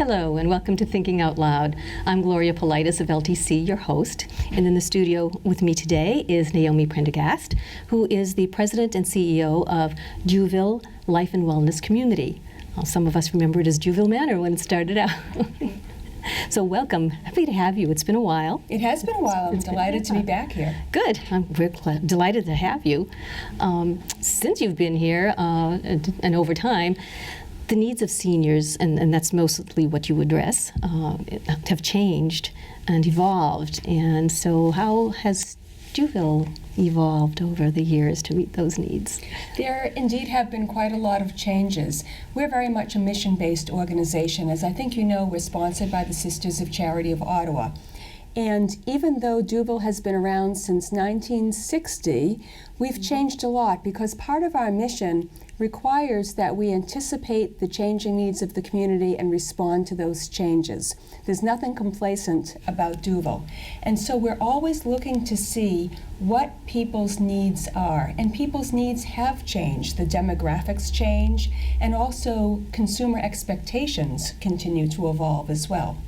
Hello and welcome to Thinking Out Loud. I'm Gloria of LTC, your host, and in the studio with me today is Naomi Prentargast, who is the president and CEO of DYouville Life and Wellness Community. Some of us remember it as DYouville Manor when it started out. So welcome. Happy to have you. It's been a while. It has been a while. I'm delighted to be back here. Good. We're delighted to have you. Since you've been here and over time, the needs of seniors, and that's mostly what you address, have changed and evolved. And so how has DYouville evolved over the years to meet those needs? There indeed have been quite a lot of changes. We're very much a mission-based organization. As I think you know, we're sponsored by the Sisters of Charity of Ottawa. And even though DYouville has been around since 1960, we've changed a lot because part of our mission requires that we anticipate the changing needs of the community and respond to those changes. There's nothing complacent about DYouville. And so we're always looking to see what people's needs are. And people's needs have changed. The demographics change, and also consumer expectations continue to evolve as well.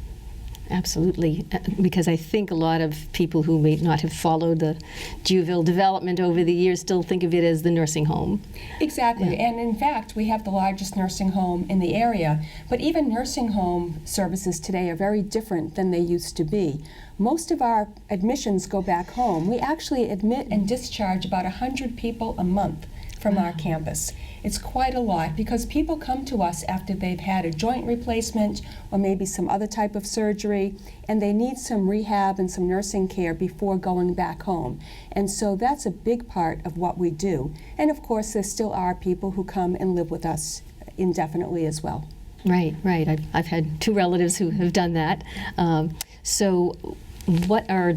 Absolutely, because I think a lot of people who may not have followed the DYouville development over the years still think of it as the nursing home. Exactly, Yeah. and in fact, we have the largest nursing home in the area, but even nursing home services today are very different than they used to be. Most of our admissions go back home. We actually admit and discharge about 100 people a month from our campus. It's quite a lot because people come to us after they've had a joint replacement or maybe some other type of surgery, and they need some rehab and some nursing care before going back home. And so that's a big part of what we do. And of course, there still are people who come and live with us indefinitely as well. Right. I've had two relatives who have done that. So what are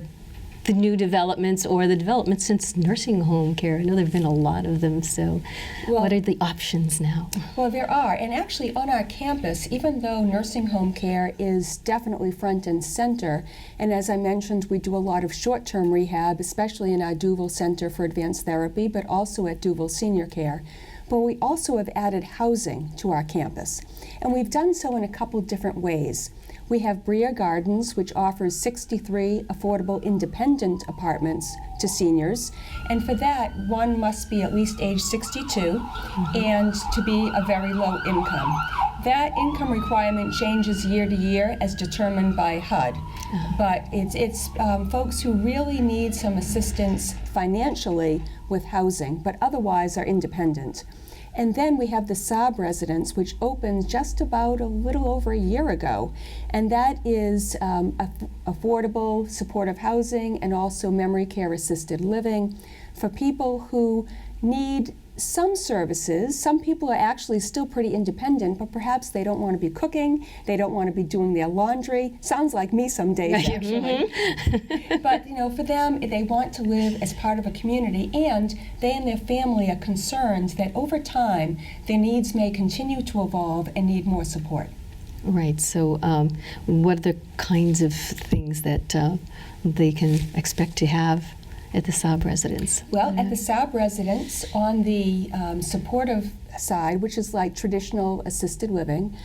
the new developments or the developments since nursing home care? I know there have been a lot of them, so what are the options now? Well, there are, and actually on our campus, even though nursing home care is definitely front and center, and as I mentioned, we do a lot of short-term rehab, especially in our DYouville Center for Advanced Therapy, but also at DYouville Senior Care. But we also have added housing to our campus, and we've done so in a couple different ways. We have Bria Gardens, which offers 63 affordable independent apartments to seniors. And for that, one must be at least age 62 and to be a very low income. That income requirement changes year to year as determined by HUD. But it's folks who really need some assistance financially with housing, but otherwise are independent. And then we have the Saab residence, which opened just about a little over a year ago. And that is affordable, supportive housing, and also memory care assisted living for people who need some services. Some people are actually still pretty independent, but perhaps they don't want to be cooking, they don't want to be doing their laundry. Sounds like me some days, actually. But for them, they want to live as part of a community, and they and their family are concerned that over time, their needs may continue to evolve and need more support. Right, so what are the kinds of things that they can expect to have at the Saab residence? Well, at the Saab residence, on the supportive side, which is like traditional assisted living,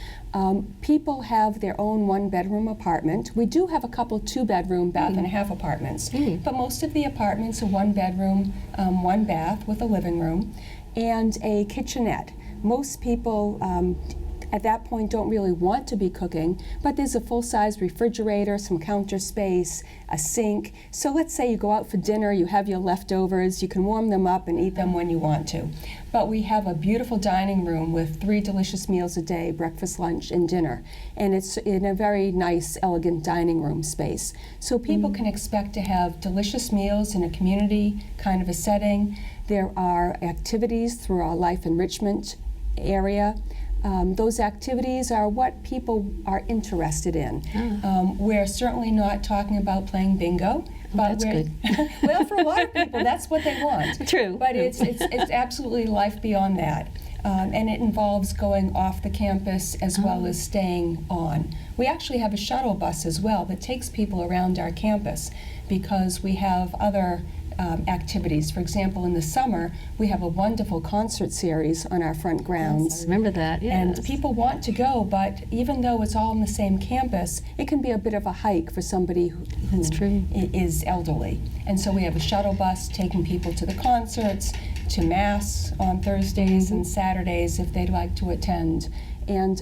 people have their own one-bedroom apartment. We do have a couple two-bedroom bath and a half apartments, but most of the apartments are one bedroom, one bath with a living room, and a kitchenette. Most people at that point don't really want to be cooking, but there's a full-size refrigerator, some counter space, a sink. So let's say you go out for dinner, you have your leftovers, you can warm them up and eat them when you want to. But we have a beautiful dining room with 3 delicious meals a day, breakfast, lunch, and dinner. And it's in a very nice, elegant dining room space. So people can expect to have delicious meals in a community kind of a setting. There are activities through our life enrichment area. Those activities are what people are interested in. We're certainly not talking about playing bingo. But that's good. Well, for a lot of people, that's what they want. True. But it's absolutely life beyond that. And it involves going off the campus as well as staying on. We actually have a shuttle bus as well that takes people around our campus because we have other activities. For example, in the summer, we have a wonderful concert series on our front grounds. Yes, I remember that, yes. And people want to go, but even though it's all on the same campus, it can be a bit of a hike for somebody who That's true. is elderly. And so we have a shuttle bus taking people to the concerts, to Mass on Thursdays and Saturdays if they'd like to attend. And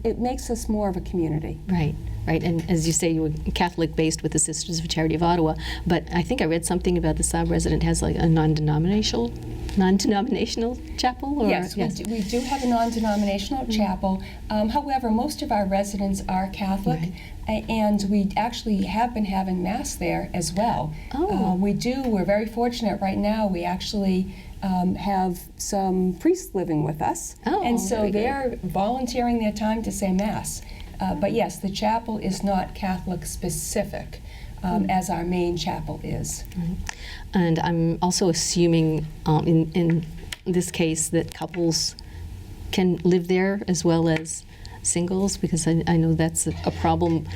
it makes us more of a community. Right. Right, and as you say, you were Catholic-based with the Sisters of Charity of Ottawa, but I think I read something about the Saab resident has like a non-denominational chapel? Or? Yes, we do have a non-denominational chapel. However, most of our residents are Catholic, and we actually have been having Mass there as well. Oh. We're very fortunate right now. We actually have some priests living with us, and so they're volunteering their time to say Mass. But yes, the chapel is not Catholic specific, as our main chapel is. Right. And I'm also assuming in this case that couples can live there as well as singles, because I know that's a problem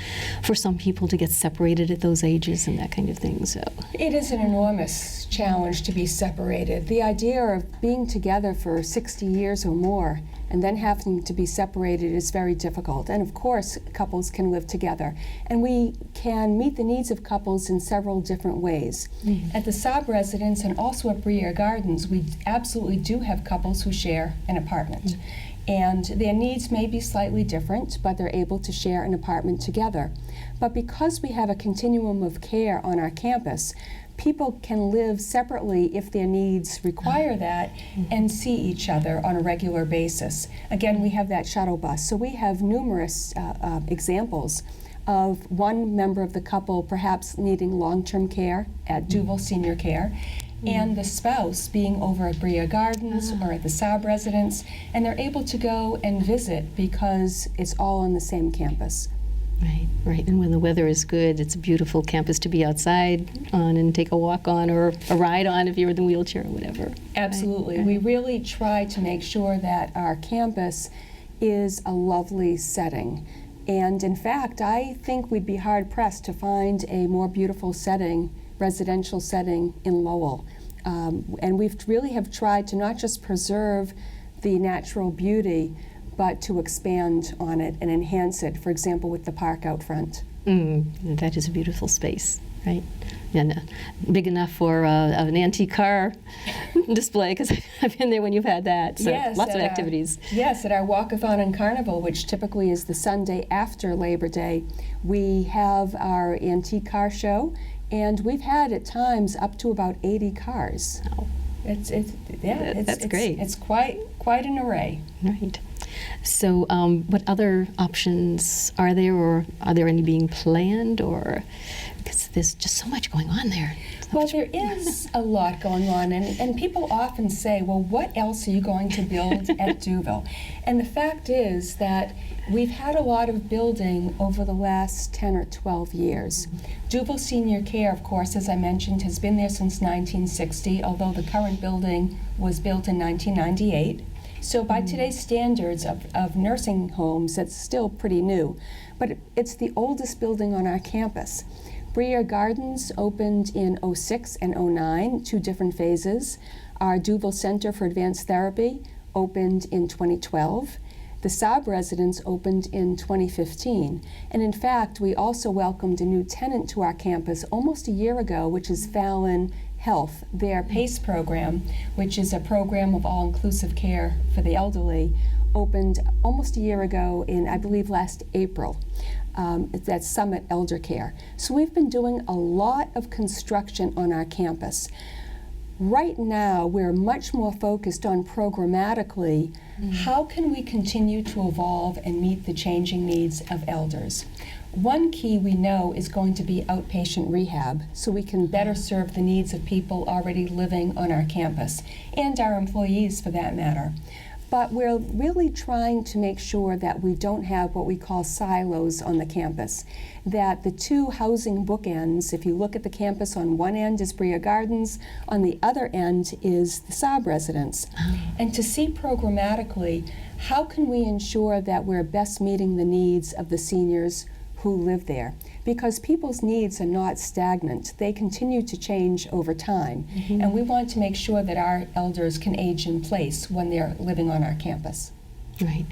for some people to get separated at those ages and that kind of thing. So it is an enormous challenge to be separated. The idea of being together for 60 years or more and then having to be separated is very difficult. And of course, couples can live together. And we can meet the needs of couples in several different ways. At the Saab residence and also at Briere Gardens, we absolutely do have couples who share an apartment. And their needs may be slightly different, but they're able to share an apartment together. But because we have a continuum of care on our campus, people can live separately if their needs require that and see each other on a regular basis. Again, we have that shuttle bus. So we have numerous examples of one member of the couple perhaps needing long-term care at DYouville Senior Care, and the spouse being over at Briere Gardens or at the Saab residence, and they're able to go and visit because it's all on the same campus. Right, right. And when the weather is good, it's a beautiful campus to be outside on and take a walk on or a ride on if you're in the wheelchair or whatever. Absolutely. Right. We really try to make sure that our campus is a lovely setting. And in fact, I think we'd be hard-pressed to find a more beautiful setting, residential setting in Lowell. And we really have tried to not just preserve the natural beauty, but to expand on it and enhance it, for example, with the park out front. That is a beautiful space, right? And big enough for an antique car display, because I've been there when you've had that, so yes, lots of activities. Yes, at our Walkathon and Carnival, which typically is the Sunday after Labor Day, we have our antique car show, and we've had at times up to about 80 cars. Oh. That's great. It's quite an array. Right. So what other options are there, or are there any being planned, or because there's just so much going on there? Well, there is a lot going on, and people often say, well, what else are you going to build at DYouville? And the fact is that we've had a lot of building over the last 10 or 12 years. DYouville Senior Care, of course, as I mentioned, has been there since 1960, although the current building was built in 1998. So by today's standards of nursing homes, it's still pretty new. But it's the oldest building on our campus. Briere Gardens opened in '06 and '09, two different phases. Our DYouville Center for Advanced Therapy opened in 2012. The Saab residence opened in 2015. And in fact, we also welcomed a new tenant to our campus almost a year ago, which is Fallon Health. Their PACE program, which is a program of all-inclusive care for the elderly, opened almost a year ago in, I believe, last April. That's Summit Elder Care. So we've been doing a lot of construction on our campus. Right now, we're much more focused on programmatically, how can we continue to evolve and meet the changing needs of elders? One key we know is going to be outpatient rehab, so we can better serve the needs of people already living on our campus, and our employees for that matter. But we're really trying to make sure that we don't have what we call silos on the campus, that the two housing bookends, if you look at the campus, on one end is Briere Gardens, on the other end is the Saab residence. And to see programmatically, how can we ensure that we're best meeting the needs of the seniors who live there? because people's needs are not stagnant. They continue to change over time, and we want to make sure that our elders can age in place when they're living on our campus. Right.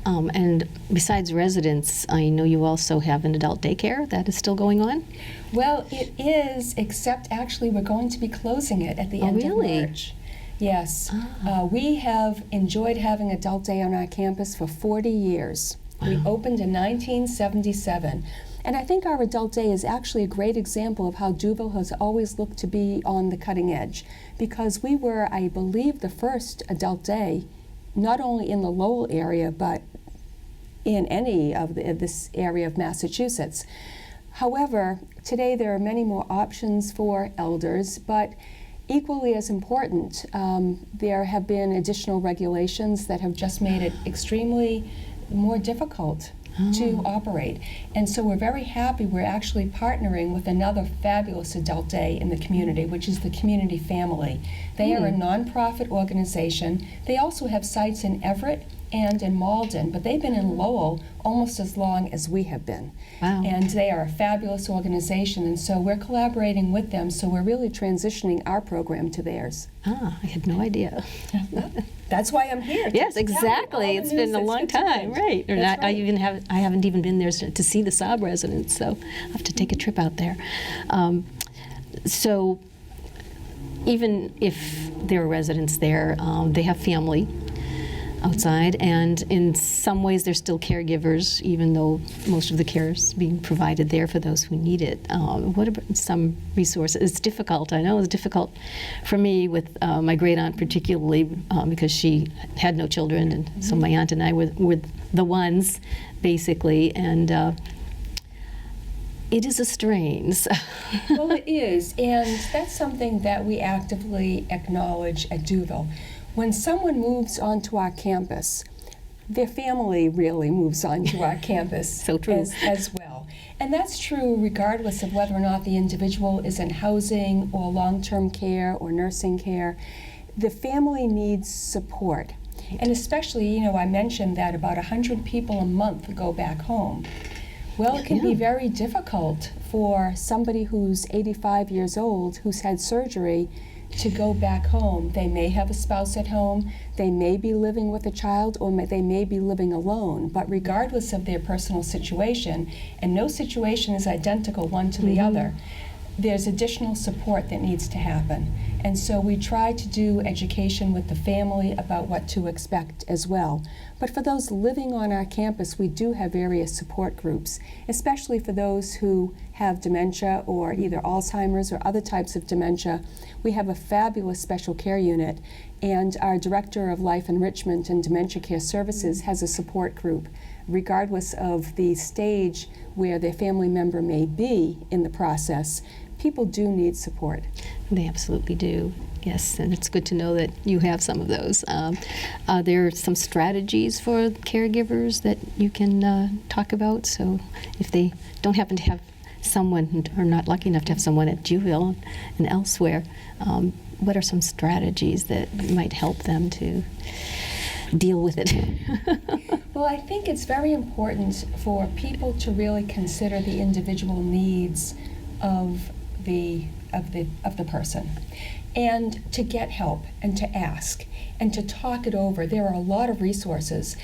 And besides residents, I know you also have an adult daycare that is still going on? Well, it is, except actually we're going to be closing it at the end of March. Yes. We have enjoyed having Adult Day on our campus for 40 years. Wow. We opened in 1977. And I think our Adult Day is actually a great example of how Dyouville has always looked to be on the cutting edge, because we were, I believe, the first Adult Day, not only in the Lowell area, but in any of this area of Massachusetts. However, today there are many more options for elders, but equally as important, there have been additional regulations that have just made it extremely more difficult to operate. And so we're very happy we're actually partnering with another fabulous Adult Day in the community, which is the Community Family. They are a nonprofit organization. They also have sites in Everett and in Malden, but they've been in Lowell almost as long as we have been. Wow. And they are a fabulous organization, and so we're collaborating with them, so we're really transitioning our program to theirs. Ah, I had no idea. That's why I'm here. Yes, exactly. It's been a long time, right? Or not, right. I haven't even been there to see the Saab residents, so I'll have to take a trip out there. So even if there are residents there, they have family outside, and in some ways they're still caregivers, even though most of the care is being provided there for those who need it. What about some resources? It's difficult. I know it's difficult for me with my great aunt particularly, because she had no children, and so my aunt and I were the ones, basically, and it is a strain. Well, it is, and that's something that we actively acknowledge at Dyouville. When someone moves onto our campus, their family really moves onto our campus So true. as well. And that's true regardless of whether or not the individual is in housing or long-term care or nursing care. The family needs support. And especially, you know, I mentioned that about 100 people a month go back home. Well, it can be very difficult for somebody who's 85 years old, who's had surgery, to go back home. They may have a spouse at home, they may be living with a child, or they may be living alone. But regardless of their personal situation, and no situation is identical one to the other, there's additional support that needs to happen. And so we try to do education with the family about what to expect as well. But for those living on our campus, we do have various support groups, especially for those who have dementia or either Alzheimer's or other types of dementia. We have a fabulous special care unit, and our Director of Life Enrichment and Dementia Care Services has a support group, regardless of the stage where their family member may be in the process. People do need support. They absolutely do, yes, and it's good to know that you have some of those. Are there some strategies for caregivers that you can talk about? So if they don't happen to have someone, or not lucky enough to have someone at Dyouville and elsewhere, what are some strategies that might help them to deal with it? Well, I think it's very important for people to really consider the individual needs of the person, and to get help and to ask and to talk it over. There are a lot of resources.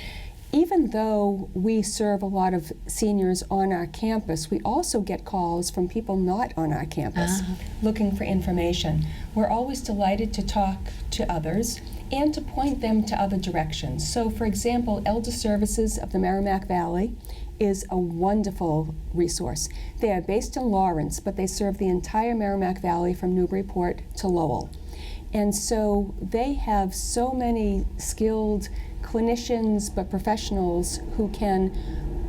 Even though we serve a lot of seniors on our campus, we also get calls from people not on our campus looking for information. We're always delighted to talk to others and to point them to other directions. So, for example, Elder Services of the Merrimack Valley is a wonderful resource. They are based in Lawrence, but they serve the entire Merrimack Valley from Newburyport to Lowell. And so they have so many skilled clinicians, but professionals who can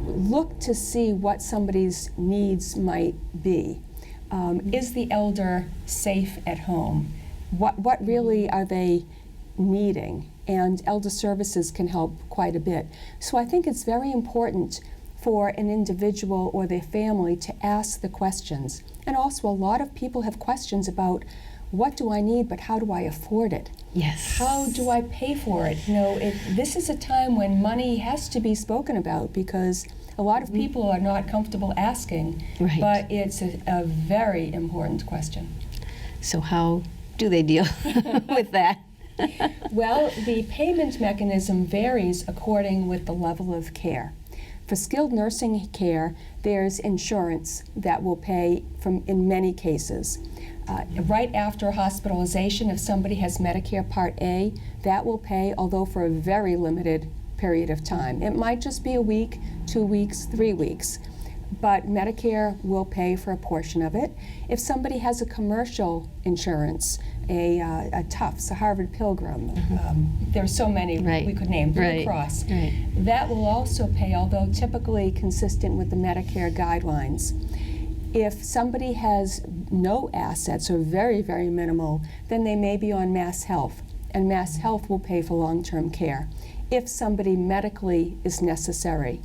look to see what somebody's needs might be. Is the elder safe at home? What really are they needing? And Elder Services can help quite a bit. So I think it's very important for an individual or their family to ask the questions. And also a lot of people have questions about, what do I need, but how do I afford it? Yes. How do I pay for it? You know, this is a time when money has to be spoken about, because A lot of people are not comfortable asking, Right. but it's a very important question. So how do they deal with that? Well, the payment mechanism varies according with the level of care. For skilled nursing care, there's insurance that will pay in many cases. Right after hospitalization, if somebody has Medicare Part A, that will pay, although for a very limited period of time. It might just be a week, 2 weeks, 3 weeks, but Medicare will pay for a portion of it. If somebody has a commercial insurance, a Tufts, a Harvard Pilgrim, there are so many we could name, Blue Cross, that will also pay, although typically consistent with the Medicare guidelines. If somebody has no assets or very, very minimal, then they may be on Mass Health, and Mass Health will pay for long-term care if somebody medically is necessary.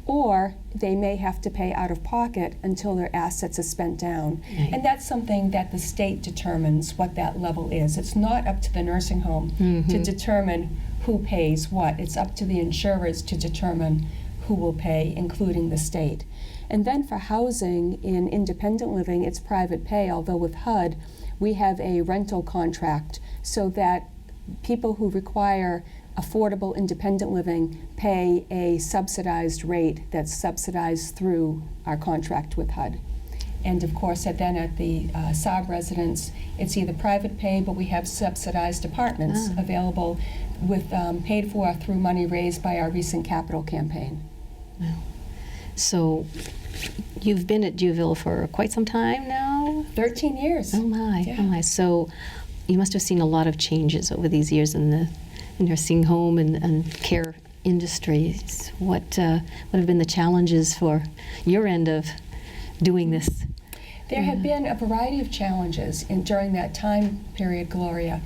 Or they may have to pay out of pocket until their assets are spent down. Right. And that's something that the state determines what that level is. It's not up to the nursing home to determine who pays what. It's up to the insurers to determine who will pay, including the state. And then for housing in independent living, it's private pay, although with HUD, we have a rental contract so that people who require affordable independent living pay a subsidized rate that's subsidized through our contract with HUD. And of course, then at the SAB residence, it's either private pay, but we have subsidized apartments available with paid for through money raised by our recent capital campaign. Wow. So you've been at DYouville for quite some time now? 13 years. Oh my, yeah. Oh my. So you must have seen a lot of changes over these years in the nursing home and care industries. What have been the challenges for your end of doing this? There have been a variety of challenges during that time period, Gloria.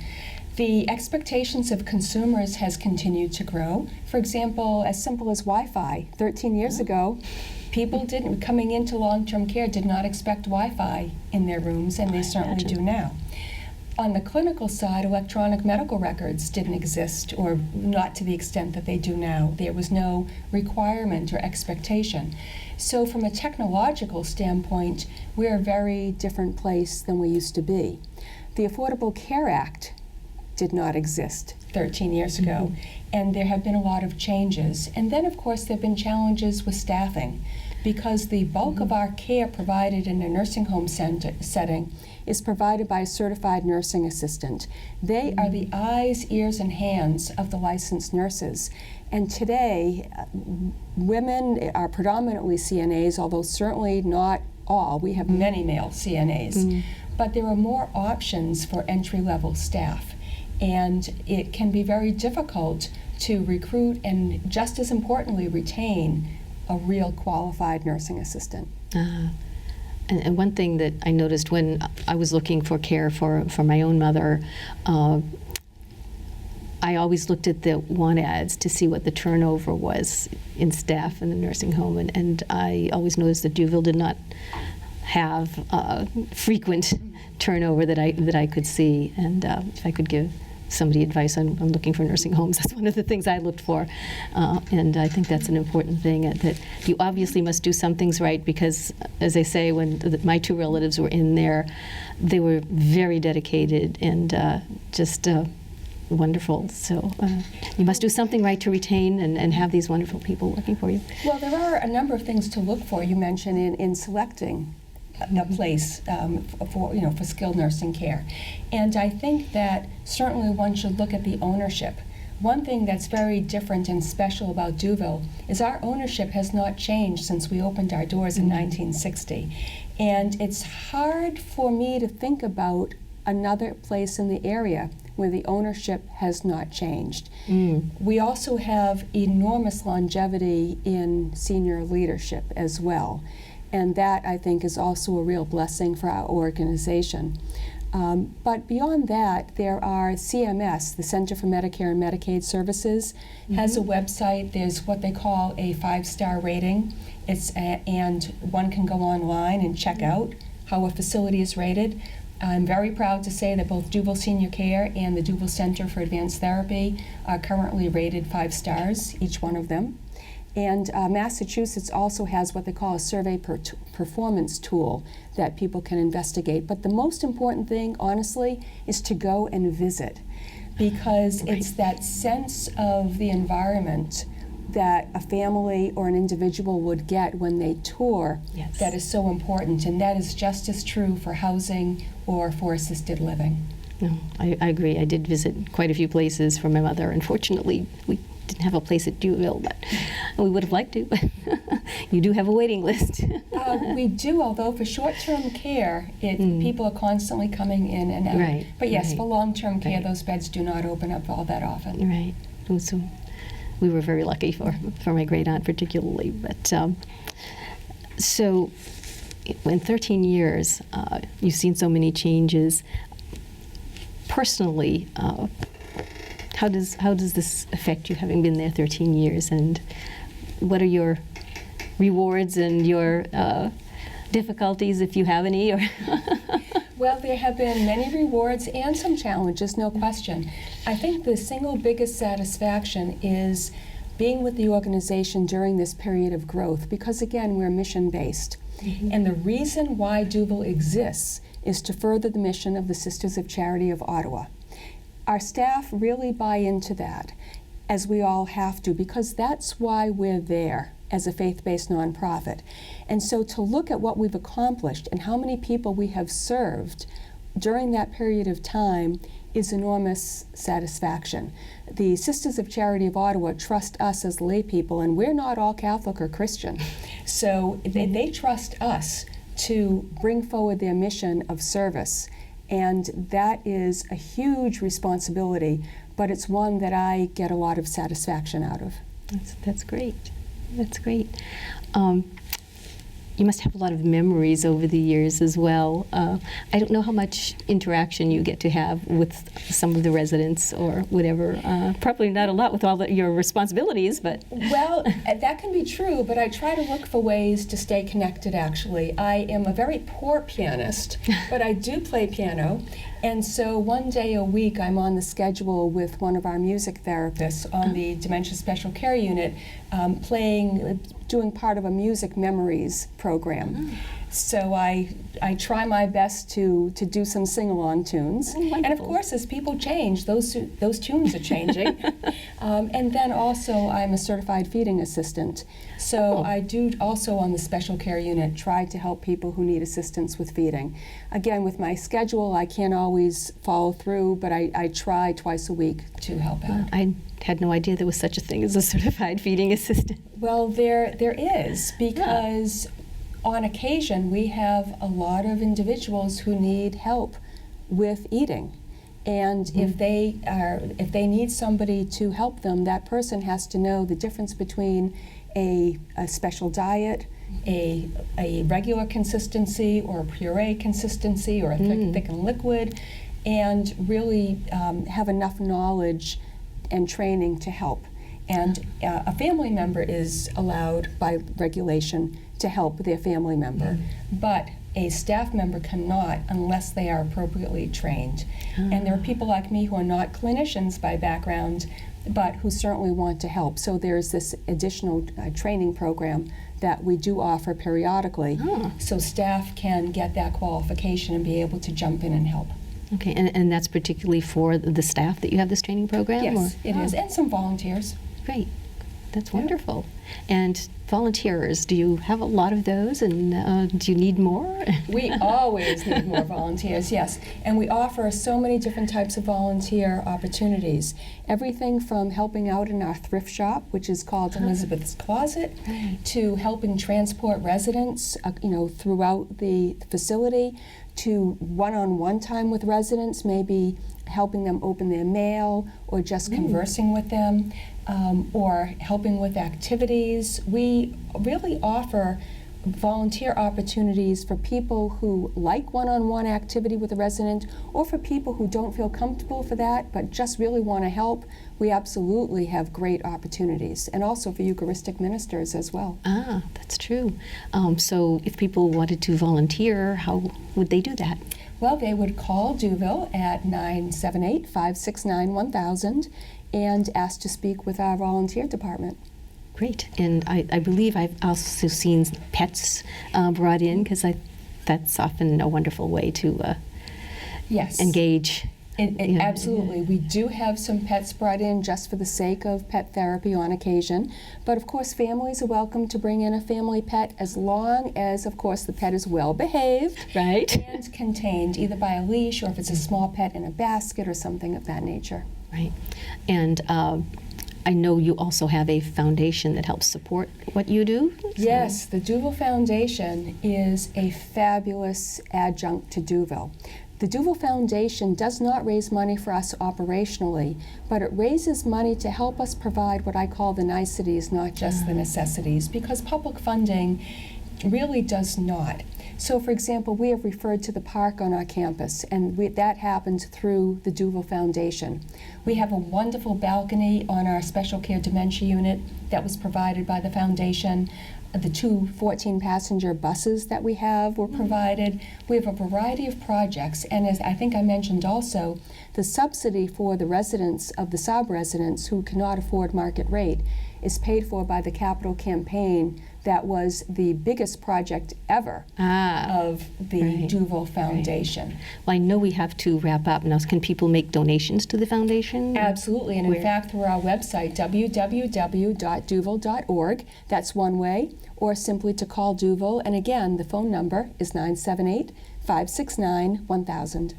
The expectations of consumers has continued to grow. For example, as simple as Wi-Fi. 13 years ago, people coming into long-term care did not expect Wi-Fi in their rooms, and they certainly do now. On the clinical side, electronic medical records didn't exist, or not to the extent that they do now. There was no requirement or expectation. So from a technological standpoint, we're a very different place than we used to be. The Affordable Care Act did not exist 13 years ago, and there have been a lot of changes. And then, of course, there have been challenges with staffing, because the bulk of our care provided in a nursing home setting is provided by a certified nursing assistant. They are the eyes, ears, and hands of the licensed nurses. And today, women are predominantly CNAs, although certainly not all. We have many male CNAs. But there are more options for entry-level staff. And it can be very difficult to recruit and, just as importantly, retain a real qualified nursing assistant. And one thing that I noticed when I was looking for care for my own mother, I always looked at the want ads to see what the turnover was in staff in the nursing home, and I always noticed that DYouville did not have frequent turnover that I could see. And if I could give somebody advice on looking for nursing homes, that's one of the things I looked for. And I think that's an important thing, that you obviously must do some things right, because, as I say, when my two relatives were in there, they were very dedicated and just wonderful. So you must do something right to retain and have these wonderful people working for you. Well, there are a number of things to look for. You mentioned in selecting a place for skilled nursing care. And I think that certainly one should look at the ownership. One thing that's very different and special about DYouville is our ownership has not changed since we opened our doors in 1960. And it's hard for me to think about another place in the area where the ownership has not changed. We also have enormous longevity in senior leadership as well. And that, I think, is also a real blessing for our organization. But beyond that, there are CMS, the Center for Medicare and Medicaid Services, has a website. There's what they call a 5-star rating. And one can go online and check out how a facility is rated. I'm very proud to say that both DYouville Senior Care and the DYouville Center for Advanced Therapy are currently rated 5 stars, each one of them. And Massachusetts also has what they call a survey performance tool that people can investigate. But the most important thing, honestly, is to go and visit, because it's that sense of the environment that a family or an individual would get when they tour that is so important. And that is just as true for housing or for assisted living. No, I agree. I did visit quite a few places for my mother. Unfortunately, we didn't have a place at DYouville, but we would have liked to. But you do have a waiting list. We do, although for short-term care, people are constantly coming in and out. Right, But yes, right, for long-term care, right. those beds do not open up all that often. Right. So we were very lucky for my great aunt particularly. But so in 13 years, you've seen so many changes. Personally, how does this affect you, having been there 13 years, and what are your rewards and your difficulties, if you have any? Or Well, there have been many rewards and some challenges, no question. I think the single biggest satisfaction is being with the organization during this period of growth, because again, we're mission-based. And the reason why DYouville exists is to further the mission of the Sisters of Charity of Ottawa. Our staff really buy into that, as we all have to, because that's why we're there as a faith-based nonprofit. And so to look at what we've accomplished and how many people we have served during that period of time is enormous satisfaction. The Sisters of Charity of Ottawa trust us as lay people, and we're not all Catholic or Christian. So they trust us to bring forward their mission of service. And that is a huge responsibility, but it's one that I get a lot of satisfaction out of. that's great. That's great. You must have a lot of memories over the years as well. I don't know how much interaction you get to have with some of the residents or whatever. Probably not a lot with all your responsibilities, but... Well, that can be true, but I try to look for ways to stay connected, actually. I am a very poor pianist, but I do play piano. And so one day a week, I'm on the schedule with one of our music therapists on the Dementia Special Care Unit, doing part of a music memories program. So I try my best to do some sing-along tunes. And of course, as people change, those tunes are changing. And then also, I'm a certified feeding assistant. So I do also on the special care unit try to help people who need assistance with feeding. Again, with my schedule, I can't always follow through, but I try twice a week to help out. I had no idea there was such a thing as a certified feeding assistant. Well, there is, because on occasion we have a lot of individuals who need help with eating. And if they need somebody to help them, that person has to know the difference between a special diet, a regular consistency, or a puree consistency, or a thick and liquid, and really have enough knowledge and training to help. And a family member is allowed by regulation to help their family member, but a staff member cannot unless they are appropriately trained. And there are people like me who are not clinicians by background, but who certainly want to help. So there's this additional training program that we do offer periodically, so staff can get that qualification and be able to jump in and help. Okay, and that's particularly for the staff that you have this training program? Yes, it is, and some volunteers. Great, that's wonderful. And volunteers, do you have a lot of those, and do you need more? We always need more volunteers, yes. And we offer so many different types of volunteer opportunities. Everything from helping out in our thrift shop, which is called Elizabeth's Closet, to helping transport residents throughout the facility, to one-on-one time with residents, maybe helping them open their mail or just conversing with them, or helping with activities. We really offer volunteer opportunities for people who like one-on-one activity with a resident, or for people who don't feel comfortable for that but just really want to help. We absolutely have great opportunities, and also for Eucharistic ministers as well. Ah, that's true. So if people wanted to volunteer, how would they do that? Well, they would call DYouville at 978-569-1000 and ask to speak with our volunteer department. Great. And I believe I've also seen pets brought in, because that's often a wonderful way to Yes. engage. Yeah. Absolutely. We do have some pets brought in just for the sake of pet therapy on occasion. But of course, families are welcome to bring in a family pet as long as, of course, the pet is well behaved. Right. And contained either by a leash or if it's a small pet in a basket or something of that nature. Right. And I know you also have a foundation that helps support what you do. Yes, the DYouville Foundation is a fabulous adjunct to DYouville. The DYouville Foundation does not raise money for us operationally, but it raises money to help us provide what I call the niceties, not just the necessities, because public funding really does not. So, for example, we have referred to the park on our campus, and that happens through the DYouville Foundation. We have a wonderful balcony on our special care dementia unit that was provided by the foundation. The 2 14-passenger buses that we have were provided. We have a variety of projects, and as I think I mentioned also, the subsidy for the residents of the sub-residents who cannot afford market rate is paid for by the capital campaign that was the biggest project ever of the DYouville Foundation. Right. Well, I know we have to wrap up now. Can people make donations to the foundation? Absolutely, and in fact, through our website, www.dyouville.org, that's one way, or simply to call DYouville, and again, the phone number is 978-569-1000.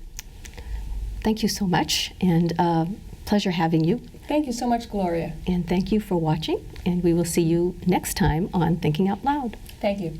Thank you so much, and pleasure having you. Thank you so much, Gloria. And thank you for watching, and we will see you next time on Thinking Out Loud. Thank you.